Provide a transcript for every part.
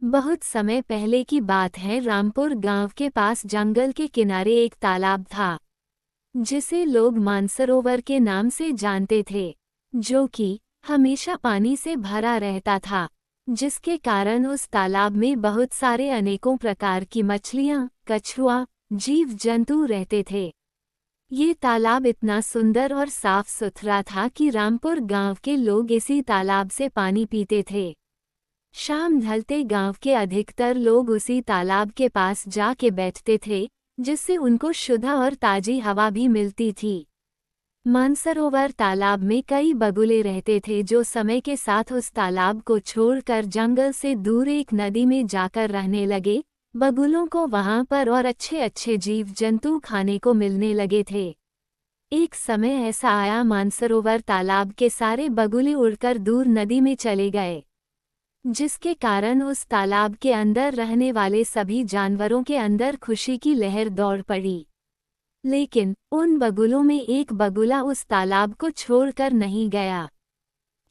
बहुत समय पहले की बात है। रामपुर गांव के पास जंगल के किनारे एक तालाब था, जिसे लोग मानसरोवर के नाम से जानते थे, जो कि हमेशा पानी से भरा रहता था, जिसके कारण उस तालाब में बहुत सारे अनेकों प्रकार की मछलियां, कछुआ, जीव जंतु रहते थे। ये तालाब इतना सुंदर और साफ सुथरा था कि रामपुर गांव के लोग इसी तालाब से पानी पीते थे। शाम ढलते गांव के अधिकतर लोग उसी तालाब के पास जाके बैठते थे, जिससे उनको शुद्ध और ताजी हवा भी मिलती थी। मानसरोवर तालाब में कई बगुले रहते थे, जो समय के साथ उस तालाब को छोड़कर जंगल से दूर एक नदी में जाकर रहने लगे। बगुलों को वहां पर और अच्छे अच्छे जीव जंतु खाने को मिलने लगे थे। एक समय ऐसा आया, मानसरोवर तालाब के सारे बगुले उड़कर दूर नदी में चले गए, जिसके कारण उस तालाब के अंदर रहने वाले सभी जानवरों के अंदर खुशी की लहर दौड़ पड़ी। लेकिन उन बगुलों में एक बगुला उस तालाब को छोड़कर नहीं गया,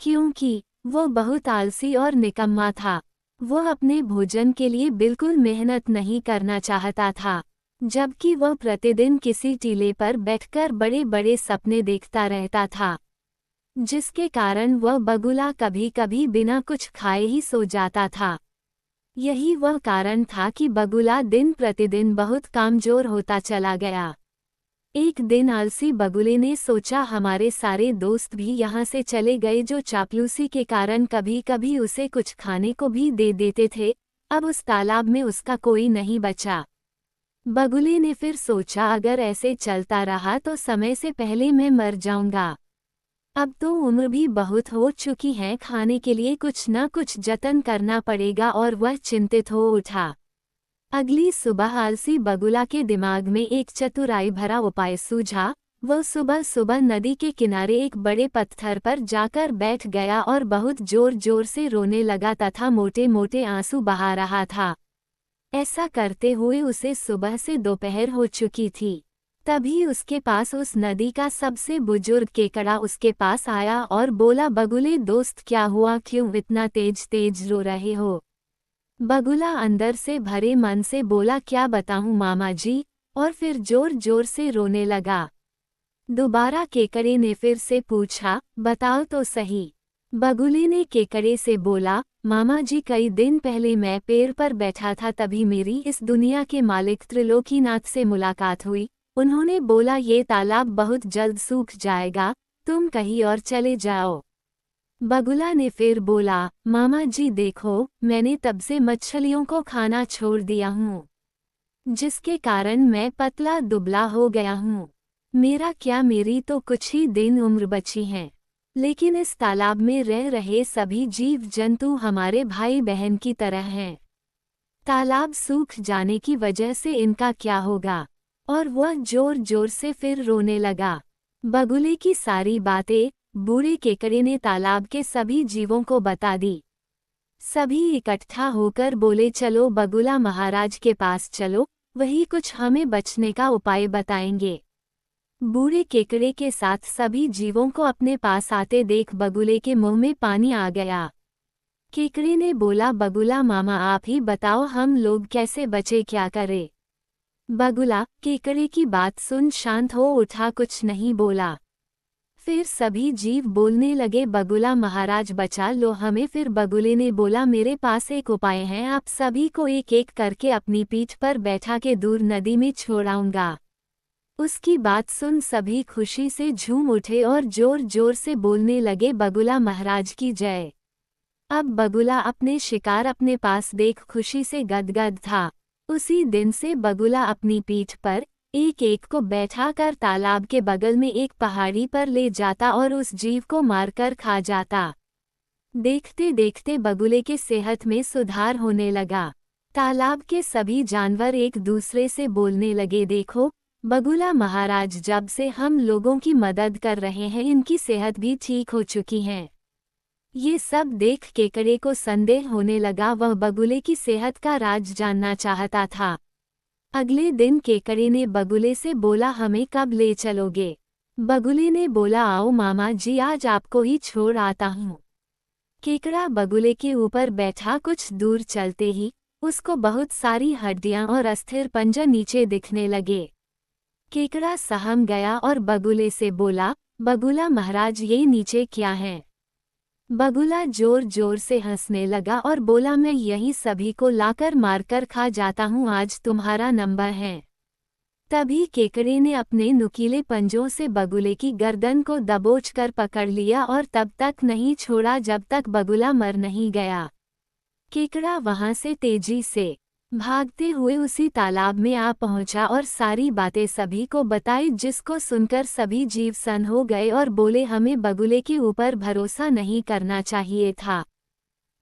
क्योंकि वो बहुत आलसी और निकम्मा था। वो अपने भोजन के लिए बिल्कुल मेहनत नहीं करना चाहता था, जबकि वह प्रतिदिन किसी टीले पर बैठकर बड़े बड़े सपने देखता रहता था, जिसके कारण वह बगुला कभी कभी बिना कुछ खाए ही सो जाता था। यही वह कारण था कि बगुला दिन प्रतिदिन बहुत कमजोर होता चला गया। एक दिन आलसी बगुले ने सोचा, हमारे सारे दोस्त भी यहाँ से चले गए, जो चापलूसी के कारण कभी कभी उसे कुछ खाने को भी दे देते थे। अब उस तालाब में उसका कोई नहीं बचा। बगुले ने फिर सोचा, अगर ऐसे चलता रहा तो समय से पहले मैं मर जाऊंगा। अब तो उम्र भी बहुत हो चुकी है, खाने के लिए कुछ न कुछ जतन करना पड़ेगा। और वह चिंतित हो उठा। अगली सुबह आलसी बगुला के दिमाग में एक चतुराई भरा उपाय सूझा। वह सुबह सुबह नदी के किनारे एक बड़े पत्थर पर जाकर बैठ गया और बहुत जोर जोर से रोने लगा तथा मोटे मोटे आंसू बहा रहा था। ऐसा करते हुए उसे सुबह से दोपहर हो चुकी थी। तभी उसके पास उस नदी का सबसे बुजुर्ग केकड़ा उसके पास आया और बोला, बगुले दोस्त क्या हुआ, क्यों इतना तेज तेज रो रहे हो? बगुला अंदर से भरे मन से बोला, क्या बताऊं मामा जी, और फिर जोर जोर से रोने लगा। दोबारा केकड़े ने फिर से पूछा, बताओ तो सही। बगुले ने केकड़े से बोला, मामा जी कई दिन पहले मैं पेड़ पर बैठा था, तभी मेरी इस दुनिया के मालिक त्रिलोकीनाथ से मुलाकात हुई। उन्होंने बोला, ये तालाब बहुत जल्द सूख जाएगा, तुम कहीं और चले जाओ। बगुला ने फिर बोला, मामा जी देखो, मैंने तब से मछलियों को खाना छोड़ दिया हूँ, जिसके कारण मैं पतला दुबला हो गया हूँ। मेरा क्या, मेरी तो कुछ ही दिन उम्र बची है। लेकिन इस तालाब में रह रहे सभी जीव जंतु हमारे भाई बहन की तरह हैं। तालाब सूख जाने की वजह से इनका क्या होगा? और वह जोर जोर से फिर रोने लगा। बगुले की सारी बातें बूढ़े केकड़े ने तालाब के सभी जीवों को बता दी। सभी इकट्ठा होकर बोले, चलो बगुला महाराज के पास चलो, वही कुछ हमें बचने का उपाय बताएंगे। बूढ़े केकड़े के साथ सभी जीवों को अपने पास आते देख बगुले के मुंह में पानी आ गया। केकड़े ने बोला, बगुला मामा आप ही बताओ, हम लोग कैसे बचे, क्या करें? बगुला केकड़े की बात सुन शांत हो उठा, कुछ नहीं बोला। फिर सभी जीव बोलने लगे, बगुला महाराज बचा लो हमें। फिर बगुले ने बोला, मेरे पास एक उपाय है, आप सभी को एक एक करके अपनी पीठ पर बैठा के दूर नदी में छोड़ाऊंगा। उसकी बात सुन सभी खुशी से झूम उठे और जोर जोर से बोलने लगे, बगुला महाराज की जय। अब बगुला अपने शिकार अपने पास देख खुशी से गदगद था। उसी दिन से बगुला अपनी पीठ पर एक एक को बैठाकर तालाब के बगल में एक पहाड़ी पर ले जाता और उस जीव को मारकर खा जाता। देखते देखते बगुले के सेहत में सुधार होने लगा। तालाब के सभी जानवर एक दूसरे से बोलने लगे, देखो बगुला महाराज, जब से हम लोगों की मदद कर रहे हैं, इनकी सेहत भी ठीक हो चुकी है। ये सब देख केकड़े को संदेह होने लगा, वह बगुले की सेहत का राज जानना चाहता था। अगले दिन केकड़े ने बगुले से बोला, हमें कब ले चलोगे? बगुले ने बोला, आओ मामा जी, आज आपको ही छोड़ आता हूँ। केकड़ा बगुले के ऊपर बैठा कुछ दूर चलते ही उसको बहुत सारी हड्डियां और अस्थिर पंजे नीचे दिखने लगे। केकड़ा सहम गया और बगुले से बोला, बगुला महाराज ये नीचे क्या है? बगुला जोर जोर से हंसने लगा और बोला, मैं यही सभी को लाकर मारकर खा जाता हूँ, आज तुम्हारा नंबर है। तभी केकड़े ने अपने नुकीले पंजों से बगुले की गर्दन को दबोचकर पकड़ लिया और तब तक नहीं छोड़ा जब तक बगुला मर नहीं गया। केकड़ा वहां से तेजी से भागते हुए उसी तालाब में आ पहुंचा और सारी बातें सभी को बताई, जिसको सुनकर सभी जीव सन्न हो गए और बोले, हमें बगुले के ऊपर भरोसा नहीं करना चाहिए था।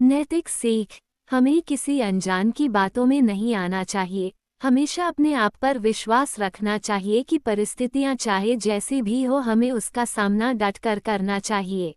नैतिक सीख, हमें किसी अनजान की बातों में नहीं आना चाहिए। हमेशा अपने आप पर विश्वास रखना चाहिए कि परिस्थितियां चाहे जैसी भी हो, हमें उसका सामना डटकर करना चाहिए।